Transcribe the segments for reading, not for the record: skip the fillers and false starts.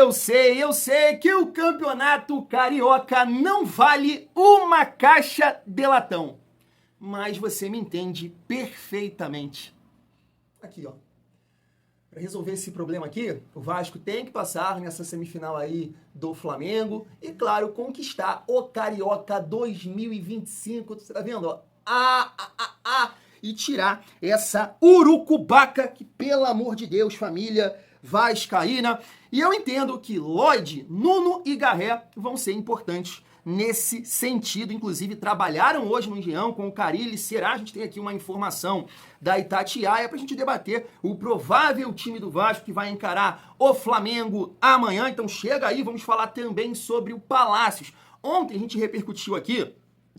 eu sei que o campeonato carioca não vale uma caixa de latão. Mas você me entende perfeitamente. Aqui, ó. Para resolver esse problema aqui, o Vasco tem que passar nessa semifinal aí do Flamengo e, claro, conquistar o Carioca 2025. Você tá vendo, ó? E tirar essa urucubaca que, pelo amor de Deus, família vascaína. E eu entendo que Lloyd, Nuno e Garré vão ser importantes nesse sentido. Inclusive, trabalharam hoje no Engenhão com o Carille. Será? A gente tem aqui uma informação da Itatiaia para a gente debater o provável time do Vasco que vai encarar o Flamengo amanhã. Então chega aí, vamos falar também sobre o Palácios. Ontem a gente repercutiu aqui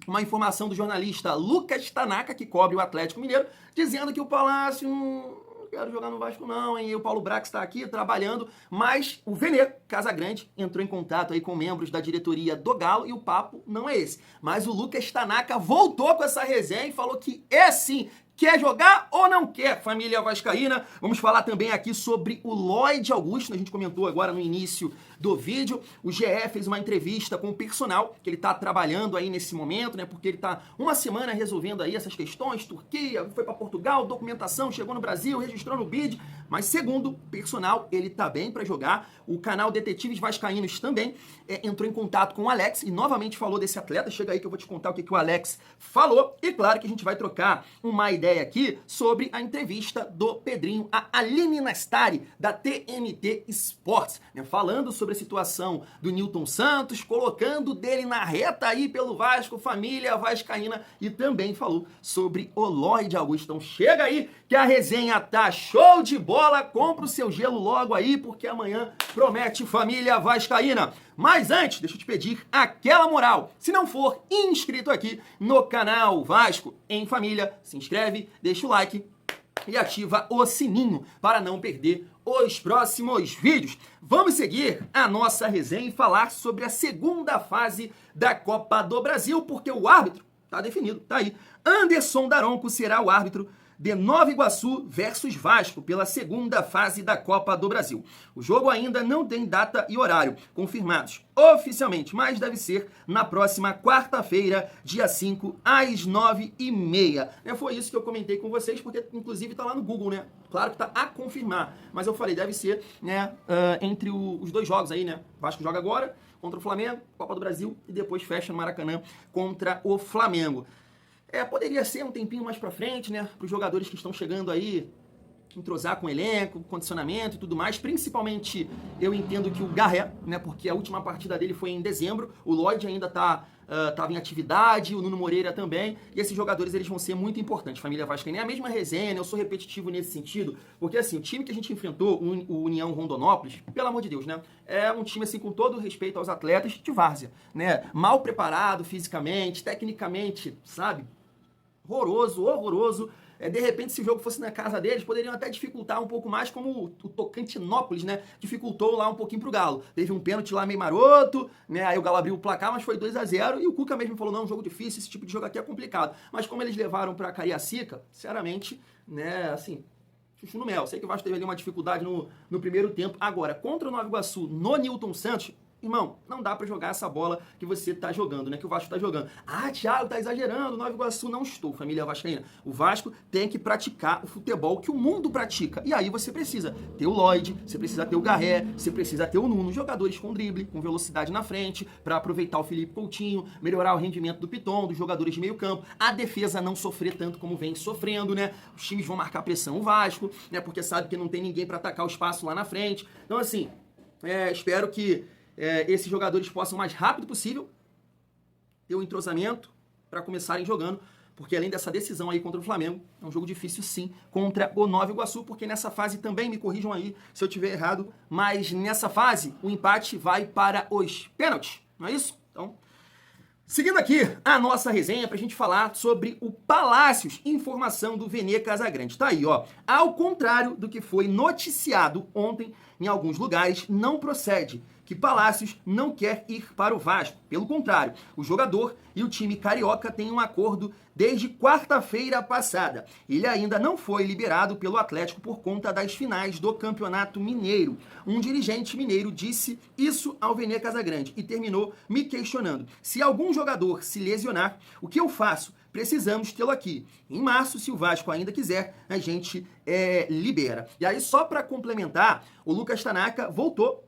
uma informação do jornalista Lucas Tanaka, que cobre o Atlético Mineiro, dizendo que o Palácio não quero jogar no Vasco não, hein? E o Paulo Brax está aqui trabalhando, mas o Vene Casagrande entrou em contato aí com membros da diretoria do Galo e o papo não é esse. Mas o Lucas Tanaka voltou com essa resenha e falou que é sim. Quer jogar ou não quer, família vascaína? Vamos falar também aqui sobre o Lloyd Augusto. A gente comentou agora no início do vídeo. O GE fez uma entrevista com o personal que ele está trabalhando aí nesse momento, né? Porque ele está uma semana resolvendo aí essas questões. Turquia, foi para Portugal, documentação, chegou no Brasil, registrou no BID. Mas segundo o personal, ele está bem para jogar. O canal Detetives Vascaínos também entrou em contato com o Alex e novamente falou desse atleta. Chega aí que eu vou te contar o que o Alex falou. E claro que a gente vai trocar uma ideia aqui sobre a entrevista do Pedrinho a Aline Nastari, da TNT Sports, né? Falando sobre a situação do Nilton Santos, colocando dele na reta aí pelo Vasco, família vascaína, e também falou sobre o Lloyd Augusto. Então chega aí que a resenha tá show de bola, compra o seu gelo logo aí, porque amanhã promete, família vascaína. Mas antes, deixa eu te pedir aquela moral. Se não for inscrito aqui no canal Vasco em Família, se inscreve, deixa o like e ativa o sininho para não perder os próximos vídeos. Vamos seguir a nossa resenha e falar sobre a segunda fase da Copa do Brasil, porque o árbitro tá definido, tá aí. Anderson Daronco será o árbitro de Nova Iguaçu versus Vasco pela segunda fase da Copa do Brasil. O jogo ainda não tem data e horário confirmados oficialmente, mas deve ser na próxima quarta-feira, dia 5, às 9h30. Foi isso que eu comentei com vocês, porque inclusive tá lá no Google, né? Claro que tá a confirmar, mas eu falei, deve ser, né, entre os dois jogos aí, né? O Vasco joga agora contra o Flamengo, Copa do Brasil, e depois fecha no Maracanã contra o Flamengo. Poderia ser um tempinho mais pra frente, né? Para os jogadores que estão chegando aí, entrosar com o elenco, condicionamento e tudo mais. Principalmente, eu entendo que o Garré, né? Porque a última partida dele foi em dezembro. O Lloyd ainda estava em atividade, o Nuno Moreira também. E esses jogadores, eles vão ser muito importantes. Família Vascaína é a mesma resenha, né? Eu sou repetitivo nesse sentido. Porque, assim, o time que a gente enfrentou, o União Rondonópolis, pelo amor de Deus, né? É um time, assim, com todo respeito aos atletas, de várzea, né? Mal preparado fisicamente, tecnicamente, sabe? Horroroso. De repente, se o jogo fosse na casa deles, poderiam até dificultar um pouco mais, como o Tocantinópolis, né? Dificultou lá um pouquinho pro Galo. Teve um pênalti lá meio maroto, né? Aí o Galo abriu o placar, mas foi 2-0. E o Cuca mesmo falou, não, um jogo difícil, esse tipo de jogo aqui é complicado. Mas como eles levaram pra Cariacica, sinceramente, né, assim, chuchu no mel. Sei que o Vasco teve ali uma dificuldade no primeiro tempo. Agora, contra o Nova Iguaçu, no Nilton Santos, irmão, não dá pra jogar essa bola que você tá jogando, né? Que o Vasco tá jogando. Ah, Thiago, tá exagerando, Nova Iguaçu. Não estou, família vascaína. O Vasco tem que praticar o futebol que o mundo pratica. E aí você precisa ter o Lloyd, você precisa ter o Garré, você precisa ter o Nuno. Jogadores com drible, com velocidade na frente, pra aproveitar o Felipe Coutinho, melhorar o rendimento do Piton, dos jogadores de meio campo. A defesa não sofrer tanto como vem sofrendo, né? Os times vão marcar pressão o Vasco, né? Porque sabe que não tem ninguém pra atacar o espaço lá na frente. Então, assim, espero que esses jogadores possam, o mais rápido possível, ter um entrosamento para começarem jogando, porque além dessa decisão aí contra o Flamengo, é um jogo difícil sim, contra o Nova Iguaçu, porque nessa fase também, me corrijam aí se eu tiver errado, mas nessa fase o empate vai para os pênaltis, não é isso? Então, seguindo aqui a nossa resenha pra gente falar sobre o Palácios, informação do Vene Casagrande. Tá aí, ó. Ao contrário do que foi noticiado ontem em alguns lugares, não procede que Palácios não quer ir para o Vasco. Pelo contrário, o jogador e o time carioca têm um acordo desde quarta-feira passada. Ele ainda não foi liberado pelo Atlético por conta das finais do Campeonato Mineiro. Um dirigente mineiro disse isso ao Vene Casagrande e terminou me questionando: se algum jogador se lesionar, o que eu faço? Precisamos tê-lo aqui. Em março, se o Vasco ainda quiser, a gente libera. E aí, só para complementar, o Lucas Tanaka voltou,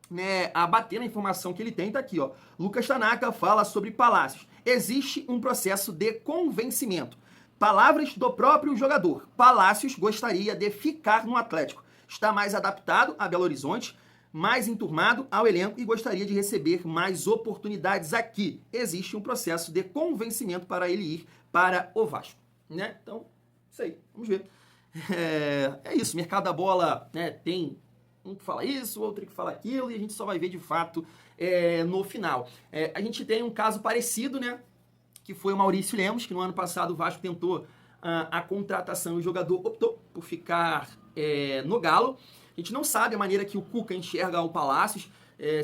né, a bater na informação que ele tem, tá aqui, ó. Lucas Tanaka fala sobre Palácios. Existe um processo de convencimento. Palavras do próprio jogador. Palácios gostaria de ficar no Atlético. Está mais adaptado a Belo Horizonte, mais enturmado ao elenco e gostaria de receber mais oportunidades aqui. Existe um processo de convencimento para ele ir para o Vasco, né? Então, isso aí, vamos ver. É isso, mercado da bola, né, tem um que fala isso, outro que fala aquilo, e a gente só vai ver de fato no final. A gente tem um caso parecido, né, que foi o Maurício Lemos, que no ano passado o Vasco tentou a contratação e o jogador optou por ficar no Galo. A gente não sabe a maneira que o Cuca enxerga o Palácios,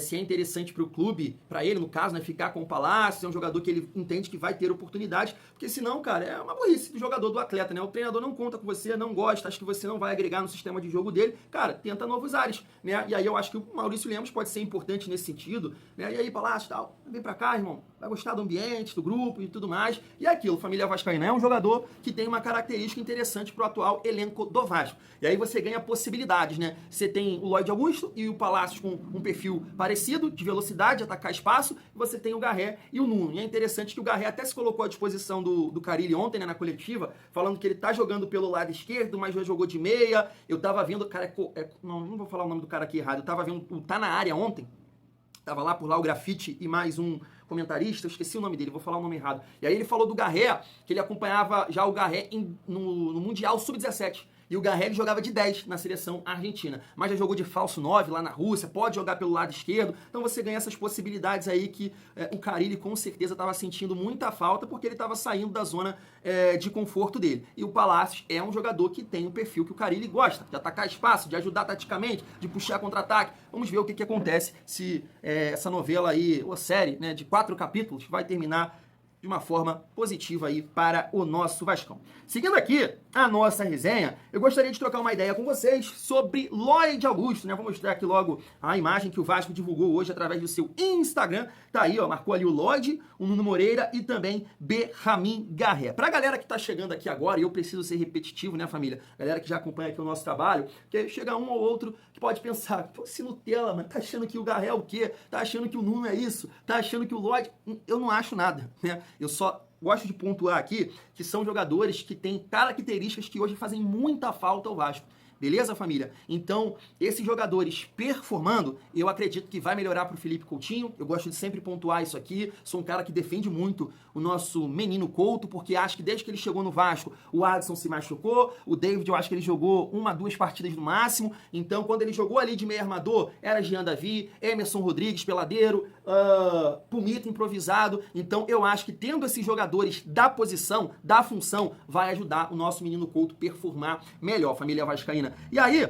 se é interessante para o clube, para ele, no caso, né, ficar com o Palácios, é um jogador que ele entende que vai ter oportunidade, porque senão, cara, é uma burrice do jogador, do atleta, né? O treinador não conta com você, não gosta, acha que você não vai agregar no sistema de jogo dele, cara, tenta novos ares, né? E aí eu acho que o Maurício Lemos pode ser importante nesse sentido, né? E aí, Palácio, tal, vem pra cá, irmão, vai gostar do ambiente, do grupo e tudo mais, e é aquilo, família vascaína é um jogador que tem uma característica interessante pro atual elenco do Vasco, e aí você ganha possibilidades, né? Você tem o Lloyd Augusto e o Palácio com um perfil parecido, de velocidade, atacar espaço, e você tem o Garré e o Nuno. E é interessante que o Garré até se colocou à disposição do Carille ontem, né, na coletiva, falando que ele tá jogando pelo lado esquerdo, mas já jogou de meia. Eu tava vendo, cara, não vou falar o nome do cara aqui errado, eu tava vendo o Tá Na Área ontem, tava lá por lá o Grafite e mais um comentarista, eu esqueci o nome dele, vou falar o nome errado. E aí ele falou do Garré, que ele acompanhava já o Garré no Mundial Sub-17. E o Garré jogava de 10 na seleção argentina, mas já jogou de falso 9 lá na Rússia, pode jogar pelo lado esquerdo, então você ganha essas possibilidades aí que o Carille com certeza estava sentindo muita falta, porque ele estava saindo da zona de conforto dele. E o Palácios é um jogador que tem o perfil que o Carille gosta, de atacar espaço, de ajudar taticamente, de puxar contra-ataque. Vamos ver o que acontece se essa novela aí, ou série, né, de 4 capítulos, vai terminar de uma forma positiva aí para o nosso Vascão. Seguindo aqui a nossa resenha, eu gostaria de trocar uma ideia com vocês sobre Lloyd Augusto, né? Vou mostrar aqui logo a imagem que o Vasco divulgou hoje através do seu Instagram. Tá aí, ó, marcou ali o Lloyd, o Nuno Moreira e também Berramin Garré. Pra galera que tá chegando aqui agora, e eu preciso ser repetitivo, né, família? Galera que já acompanha aqui o nosso trabalho, que chega um ou outro que pode pensar, pô, se Nutella, mano, tá achando que o Garré é o quê? Tá achando que o Nuno é isso? Tá achando que o Lloyd... Eu não acho nada, né? Eu só gosto de pontuar aqui que são jogadores que têm características que hoje fazem muita falta ao Vasco. Beleza, família? Então, esses jogadores performando, eu acredito que vai melhorar para o Felipe Coutinho. Eu gosto de sempre pontuar isso aqui. Sou um cara que defende muito o nosso menino Couto, porque acho que desde que ele chegou no Vasco, o Adson se machucou. O David, eu acho que ele jogou 1, 2 partidas no máximo. Então, quando ele jogou ali de meio armador, era Jean Davi, Emerson Rodrigues, peladeiro, Pumita improvisado. Então, eu acho que tendo esses jogadores da posição, da função, vai ajudar o nosso menino Couto performar melhor, família vascaína. E aí,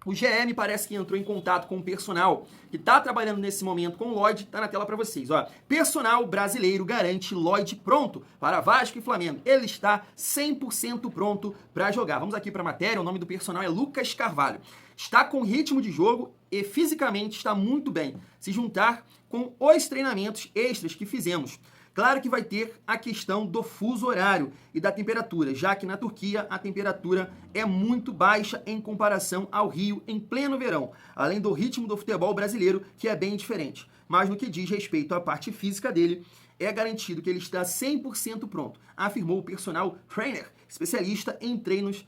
o GM parece que entrou em contato com o personal que está trabalhando nesse momento com o Lloyd, tá na tela para vocês, ó. Personal brasileiro garante Lloyd pronto para Vasco e Flamengo. Ele está 100% pronto para jogar. Vamos aqui para a matéria, o nome do personal é Lucas Carvalho. Está com ritmo de jogo e fisicamente está muito bem. Se juntar com os treinamentos extras que fizemos. Claro que vai ter a questão do fuso horário e da temperatura, já que na Turquia a temperatura é muito baixa em comparação ao Rio em pleno verão, além do ritmo do futebol brasileiro, que é bem diferente. Mas no que diz respeito à parte física dele, é garantido que ele está 100% pronto, afirmou o personal trainer, especialista em treinos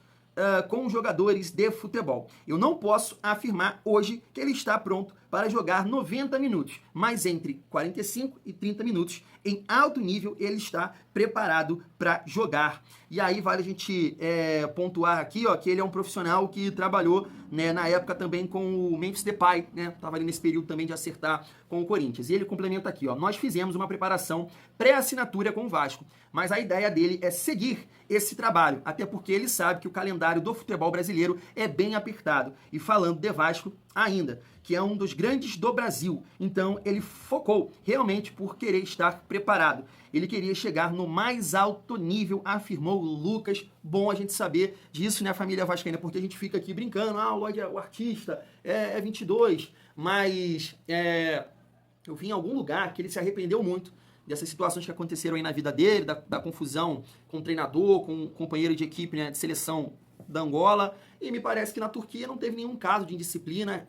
com jogadores de futebol. Eu não posso afirmar hoje que ele está pronto para jogar 90 minutos, mas entre 45 e 30 minutos em alto nível ele está preparado para jogar. E aí vale a gente pontuar aqui, ó, que ele é um profissional que trabalhou, né, na época também com o Memphis Depay, né, estava ali nesse período também de acertar com o Corinthians. E ele complementa aqui, ó, nós fizemos uma preparação pré-assinatura com o Vasco, mas a ideia dele é seguir esse trabalho, até porque ele sabe que o calendário do futebol brasileiro é bem apertado. E falando de Vasco ainda, que é um dos grandes do Brasil. Então ele focou realmente por querer estar preparado. Ele queria chegar no mais alto nível, afirmou o Lucas. Bom a gente saber disso, né, família vascaína, porque a gente fica aqui brincando, o Lloyd é o artista, é 22, mas eu vi em algum lugar que ele se arrependeu muito dessas situações que aconteceram aí na vida dele, da confusão com o treinador, com o companheiro de equipe, né, de seleção da Angola, e me parece que na Turquia não teve nenhum caso de indisciplina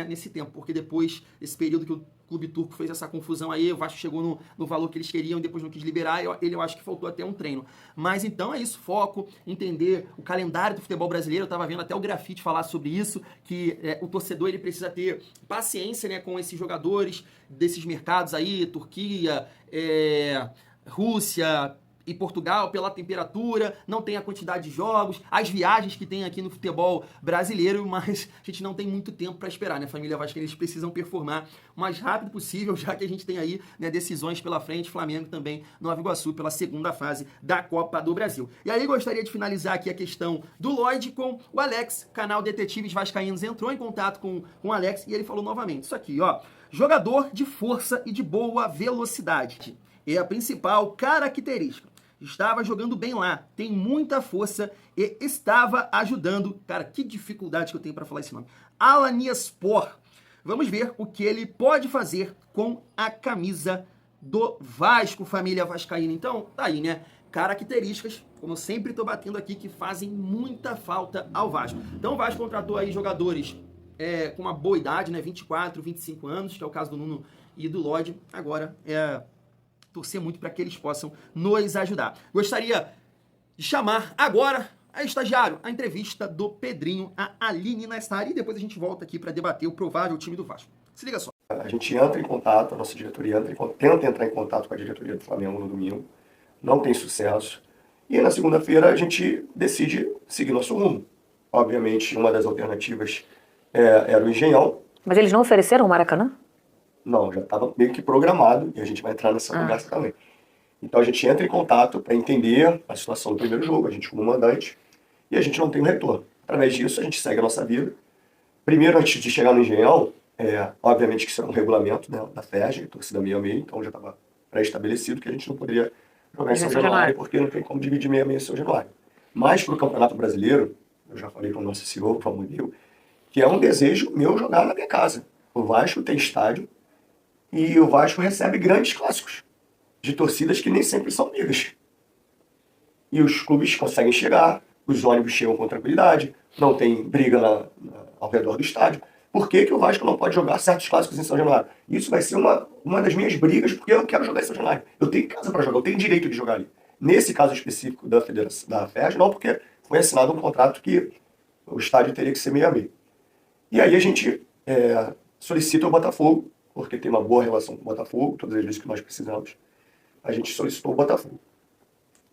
nesse tempo, porque depois desse período que o clube turco fez essa confusão aí, o Vasco chegou no valor que eles queriam e depois não quis liberar, eu acho que faltou até um treino. Mas então é isso, foco, entender o calendário do futebol brasileiro, eu estava vendo até o Grafite falar sobre isso, que o torcedor ele precisa ter paciência, né, com esses jogadores desses mercados aí, Turquia, Rússia e Portugal, pela temperatura, não tem a quantidade de jogos, as viagens que tem aqui no futebol brasileiro, mas a gente não tem muito tempo para esperar, né, família Vascaína? Eles precisam performar o mais rápido possível, já que a gente tem aí, né, decisões pela frente, Flamengo também, Nova Iguaçu, pela segunda fase da Copa do Brasil. E aí gostaria de finalizar aqui a questão do Lloyd com o Alex, canal Detetives Vascaínos, entrou em contato com o Alex e ele falou novamente, isso aqui, ó, jogador de força e de boa velocidade, é a principal característica. Estava jogando bem lá, tem muita força e estava ajudando. Cara, que dificuldade que eu tenho para falar esse nome. Alanyaspor. Vamos ver o que ele pode fazer com a camisa do Vasco, família vascaína. Então, tá aí, né? Características, como eu sempre tô batendo aqui, que fazem muita falta ao Vasco. Então, o Vasco contratou aí jogadores com uma boa idade, né? 24, 25 anos, que é o caso do Nuno e do Lloyd. Agora, torcer muito para que eles possam nos ajudar. Gostaria de chamar agora a estagiário, a entrevista do Pedrinho, a Aline Nassari, e depois a gente volta aqui para debater o provável time do Vasco. Se liga só. A gente entra em contato, a nossa diretoria tenta entrar em contato com a diretoria do Flamengo no domingo, não tem sucesso, e na segunda-feira a gente decide seguir nosso rumo. Obviamente, uma das alternativas era o Engenhão. Mas eles não ofereceram o Maracanã? Não, já estava meio que programado e a gente vai entrar nessa conversa também. Então a gente entra em contato para entender a situação do primeiro jogo, a gente como mandante, e a gente não tem um retorno. Através disso a gente segue a nossa vida. Primeiro, antes de chegar no Engenhão, obviamente que isso é um regulamento, né, da FERJ, torcida meio-meio, então já estava pré-estabelecido que a gente não poderia jogar em São Januário, porque não tem como dividir meio-meio em São Januário. Mas para o Campeonato Brasileiro, eu já falei com o nosso CEO, o Famulio, que é um desejo meu jogar na minha casa. O Vasco tem estádio, e o Vasco recebe grandes clássicos de torcidas que nem sempre são amigas. E os clubes conseguem chegar, os ônibus chegam com tranquilidade, não tem briga ao redor do estádio. Por que o Vasco não pode jogar certos clássicos em São Januário? Isso vai ser uma das minhas brigas, porque eu quero jogar em São Januário. Eu tenho casa para jogar, eu tenho direito de jogar ali. Nesse caso específico da FERJ, não, porque foi assinado um contrato que o estádio teria que ser meio a meio. E aí a gente solicita o Botafogo, porque tem uma boa relação com o Botafogo, todas as vezes que nós precisamos, a gente solicitou o Botafogo.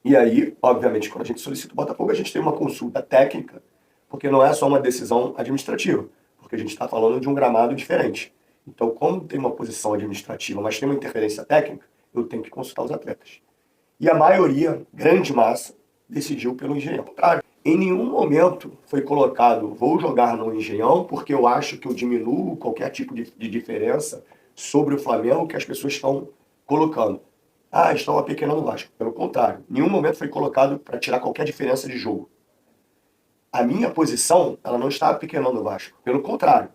E aí, obviamente, quando a gente solicita o Botafogo, a gente tem uma consulta técnica, porque não é só uma decisão administrativa, porque a gente está falando de um gramado diferente. Então, como tem uma posição administrativa, mas tem uma interferência técnica, eu tenho que consultar os atletas. E a maioria, grande massa, decidiu pelo Engenhão. Ao contrário, em nenhum momento foi colocado, vou jogar no Engenhão porque eu acho que eu diminuo qualquer tipo de diferença sobre o Flamengo que as pessoas estão colocando. Estão apequenando o Vasco. Pelo contrário, em nenhum momento foi colocado para tirar qualquer diferença de jogo. A minha posição, ela não está apequenando o Vasco. Pelo contrário,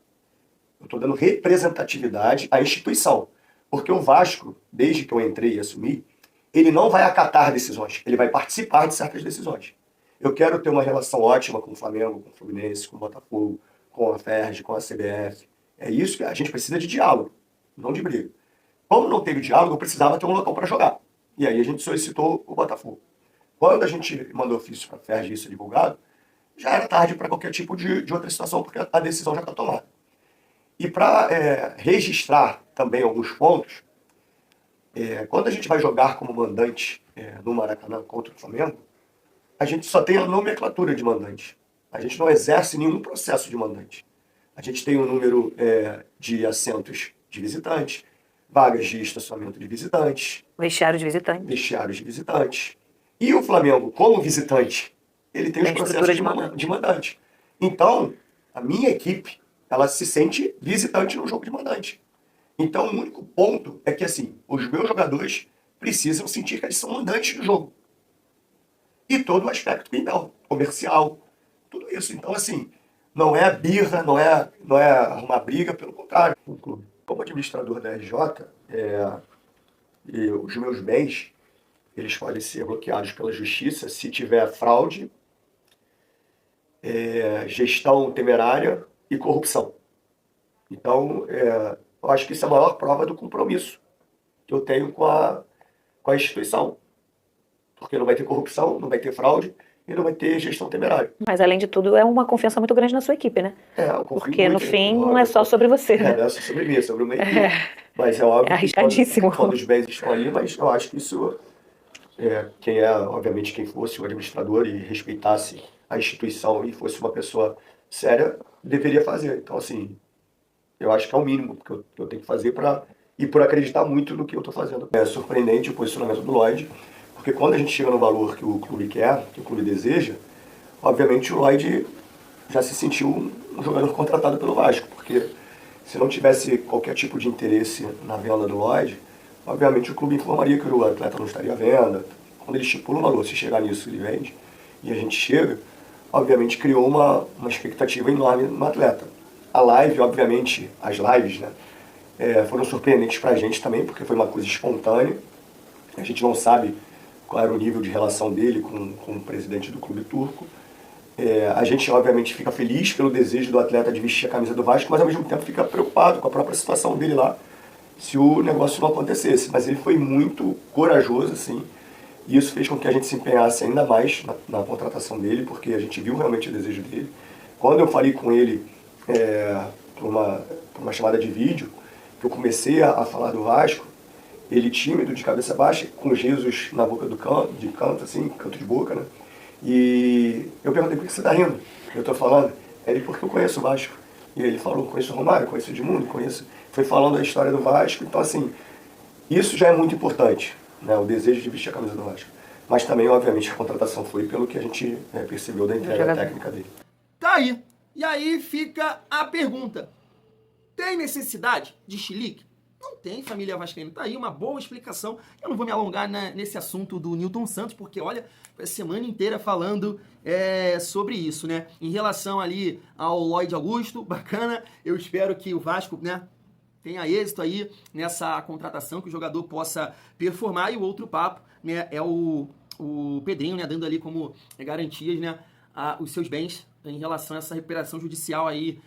eu estou dando representatividade à instituição. Porque o Vasco, desde que eu entrei e assumi, ele não vai acatar decisões, ele vai participar de certas decisões. Eu quero ter uma relação ótima com o Flamengo, com o Fluminense, com o Botafogo, com a FERJ, com a CBF. É isso que a gente precisa de diálogo, não de briga. Como não teve diálogo, eu precisava ter um local para jogar. E aí a gente solicitou o Botafogo. Quando a gente mandou ofício para a FERJ isso divulgado, já era tarde para qualquer tipo de outra situação, porque a decisão já está tomada. E para registrar também alguns pontos, quando a gente vai jogar como mandante no Maracanã contra o Flamengo, a gente só tem a nomenclatura de mandante. A gente não exerce nenhum processo de mandante. A gente tem um número de assentos de visitantes, vagas de estacionamento de visitantes, Vestiário de visitante. vestiários de visitantes. E o Flamengo, como visitante, ele tem os processos de mandante. Então, a minha equipe, ela se sente visitante no jogo de mandante. Então, o único ponto é que, assim, os meus jogadores precisam sentir que eles são mandantes do jogo. E todo o aspecto comercial, tudo isso. Então, assim, não é birra, não é arrumar briga, pelo contrário. Como administrador da RJ, e os meus bens, eles podem ser bloqueados pela justiça se tiver fraude, gestão temerária e corrupção. Então, eu acho que isso é a maior prova do compromisso que eu tenho com a instituição. Porque não vai ter corrupção, não vai ter fraude e não vai ter gestão temerária. Mas, além de tudo, é uma confiança muito grande na sua equipe, né? Eu confio Porque, no muito fim, no não é só sobre você, né? Não é só sobre mim, é sobre uma equipe. Mas é óbvio É arriscadíssimo. que quando os bens estão ali, mas eu acho que isso, obviamente, quem fosse o administrador e respeitasse a instituição e fosse uma pessoa séria, deveria fazer. Então, assim, eu acho que é o mínimo que eu tenho que fazer e por acreditar muito no que eu estou fazendo. É surpreendente o posicionamento do Lloyd, porque quando a gente chega no valor que o clube quer, que o clube deseja, obviamente o Lloyd já se sentiu um jogador contratado pelo Vasco, porque se não tivesse qualquer tipo de interesse na venda do Lloyd, obviamente o clube informaria que o atleta não estaria à venda. Quando ele estipula o valor, se chegar nisso ele vende, e a gente chega, obviamente criou uma expectativa enorme no atleta. A live, obviamente, as lives, né, foram surpreendentes pra gente também, porque foi uma coisa espontânea. A gente não sabe qual era o nível de relação dele com o presidente do clube turco. A gente, obviamente, fica feliz pelo desejo do atleta de vestir a camisa do Vasco, mas ao mesmo tempo fica preocupado com a própria situação dele lá, se o negócio não acontecesse. Mas ele foi muito corajoso, assim, e isso fez com que a gente se empenhasse ainda mais na contratação dele, porque a gente viu realmente o desejo dele. Quando eu falei com ele por uma chamada de vídeo, que eu comecei a falar do Vasco, ele tímido, de cabeça baixa, com Jesus na boca de canto, assim, canto de boca, né? E eu perguntei, por que você tá rindo? Eu tô falando. Ele, porque eu conheço o Vasco. E ele falou, conheço o Romário, conheço o Edmundo, conheço... Foi falando a história do Vasco. Então, assim, isso já é muito importante, né? O desejo de vestir a camisa do Vasco. Mas também, obviamente, a contratação foi pelo que a gente percebeu da entrega técnica dele. Tá aí. E aí fica a pergunta. Tem necessidade de chilique? Não tem, família vascaína. Tá aí uma boa explicação. Eu não vou me alongar nesse assunto do Nilton Santos, porque, olha, foi a semana inteira falando sobre isso, né? Em relação ali ao Lloyd Augusto, bacana. Eu espero que o Vasco, né, tenha êxito aí nessa contratação, que o jogador possa performar. E o outro papo, né, é o Pedrinho, né, dando ali como garantias, né, os seus bens em relação a essa recuperação judicial aí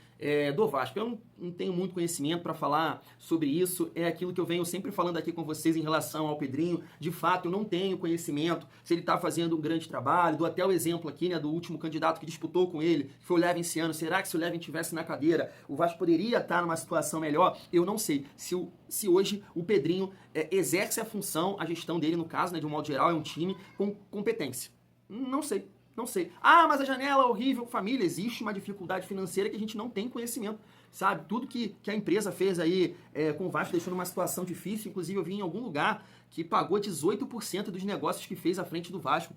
do Vasco. Eu não tenho muito conhecimento para falar sobre isso, é aquilo que eu venho sempre falando aqui com vocês em relação ao Pedrinho. De fato, eu não tenho conhecimento se ele está fazendo um grande trabalho. Dou até o exemplo aqui, né, do último candidato que disputou com ele, que foi o Levin esse ano. Será que se o Levin estivesse na cadeira, o Vasco poderia estar numa situação melhor? Eu não sei. Se hoje o Pedrinho exerce a função, a gestão dele, no caso, né, de um modo geral, é um time com competência. Não sei. Não sei. Ah, mas a janela é horrível. Família, existe uma dificuldade financeira que a gente não tem conhecimento, sabe? Tudo que a empresa fez aí com o Vasco deixou numa situação difícil. Inclusive, eu vi em algum lugar que pagou 18% dos negócios que fez à frente do Vasco.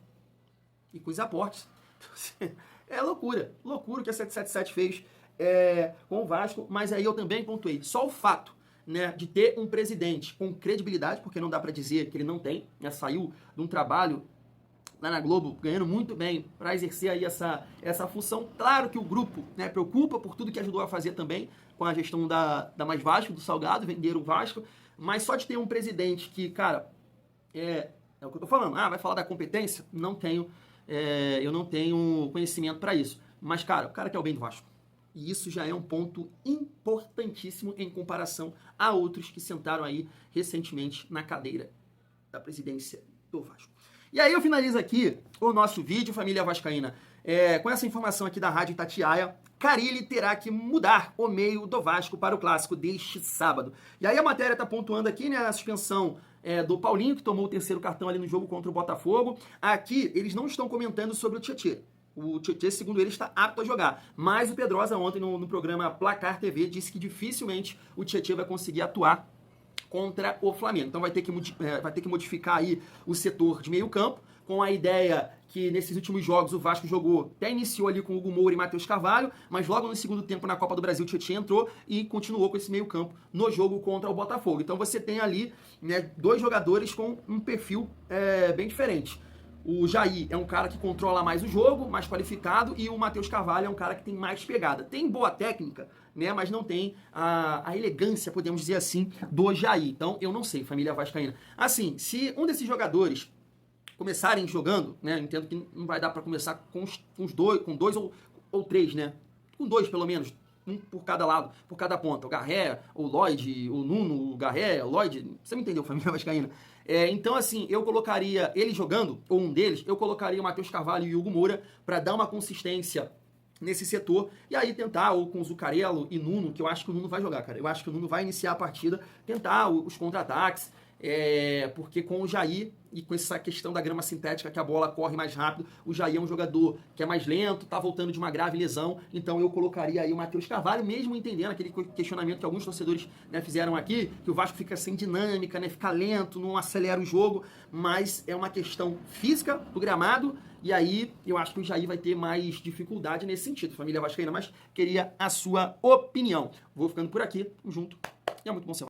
E com os aportes. É loucura. Loucura o que a 777 fez com o Vasco. Mas aí eu também pontuei. Só o fato, né, de ter um presidente com credibilidade, porque não dá pra dizer que ele não tem, né? Saiu de um trabalho lá na Globo, ganhando muito bem para exercer aí essa função. Claro que o grupo, né, preocupa por tudo que ajudou a fazer também com a gestão da Mais Vasco, do Salgado, vender o Vasco, mas só de ter um presidente que, cara, é o que eu tô falando, vai falar da competência? Não tenho, eu não tenho conhecimento para isso. Mas, cara, o cara quer o bem do Vasco. E isso já é um ponto importantíssimo em comparação a outros que sentaram aí recentemente na cadeira da presidência do Vasco. E aí eu finalizo aqui o nosso vídeo, família vascaína, com essa informação aqui da Rádio Itatiaia. Carille terá que mudar o meio do Vasco para o clássico deste sábado. E aí a matéria está pontuando aqui, né, a suspensão do Paulinho, que tomou o terceiro cartão ali no jogo contra o Botafogo. Aqui eles não estão comentando sobre o Tietê. O Tietê, segundo ele, está apto a jogar. Mas o Pedrosa ontem no programa Placar TV disse que dificilmente o Tietê vai conseguir atuar contra o Flamengo. Então vai ter que modificar aí o setor de meio campo, com a ideia que nesses últimos jogos o Vasco jogou, até iniciou ali com o Hugo Moura e Matheus Carvalho, mas logo no segundo tempo na Copa do Brasil o Tietchan entrou e continuou com esse meio campo no jogo contra o Botafogo. Então você tem ali, né, dois jogadores com um perfil bem diferente. O Jair é um cara que controla mais o jogo, mais qualificado, e o Matheus Carvalho é um cara que tem mais pegada. Tem boa técnica, né, mas não tem a elegância, podemos dizer assim, do Jair. Então, eu não sei, família vascaína. Assim, se um desses jogadores começarem jogando, né, eu entendo que não vai dar para começar com dois ou três, né, com dois pelo menos, um por cada lado, por cada ponta. O Garré, o Lloyd, o Nuno, o Garré, o Lloyd, você me entendeu, família vascaína. Então, assim, eu colocaria ele jogando, ou um deles, eu colocaria o Matheus Carvalho e o Hugo Moura para dar uma consistência nesse setor, e aí tentar, ou com o Zuccarello e Nuno, que eu acho que o Nuno vai jogar, cara. Eu acho que o Nuno vai iniciar a partida, tentar os contra-ataques, porque com o Jair e com essa questão da grama sintética, que a bola corre mais rápido, o Jair é um jogador que é mais lento, tá voltando de uma grave lesão, então eu colocaria aí o Matheus Carvalho, mesmo entendendo aquele questionamento que alguns torcedores, né, fizeram aqui, que o Vasco fica sem dinâmica, né, fica lento, não acelera o jogo, mas é uma questão física do gramado, e aí eu acho que o Jair vai ter mais dificuldade nesse sentido, família vascaína, mas queria a sua opinião. Vou ficando por aqui, tamo junto, e é muito bom ser